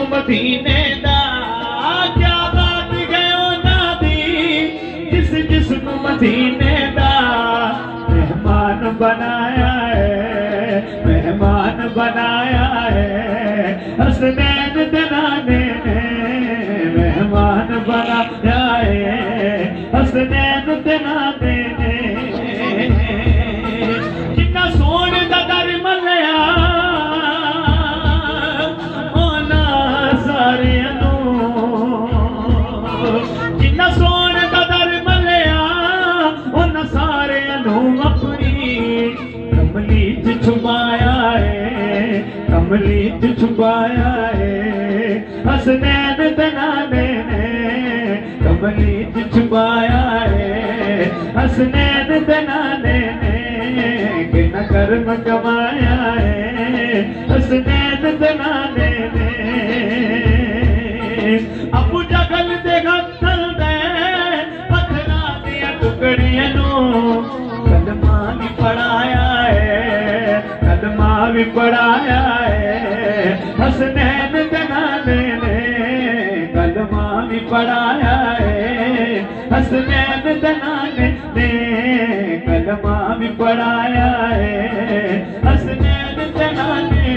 मदीने दा क्या बात गयो ना दी जिसनू मदीने दा मेहमान बनाया है, मेहमान बनाया है। हसनैन दनाने ने मेहमान बनाया है, हसनैन दनाने ने। जिन्ना सोने दा दर मलिया ओना सारियां नूं, जिन्ना सोने दा दर मलिया ओना सारियां नूं अपनी कमली च छुपाया है, कमली च छुपाया है। हसनैन दनाने ने कमली च छुपाया है, हसनैन दनाने ने कि न कर्म कमाया है, हसनैन दनाने ने। अबू जहल दे गत्थल दे पत्थरां दियां टुकड़ियां नूं कलमा भी पढ़ाया है, कलमा भी पढ़ाया है। हसनैन दनाने ने कलमा भी पढ़ाया है, हसनैन दनाने ने कलमा भी पढ़ाया है, हसनैन दनाने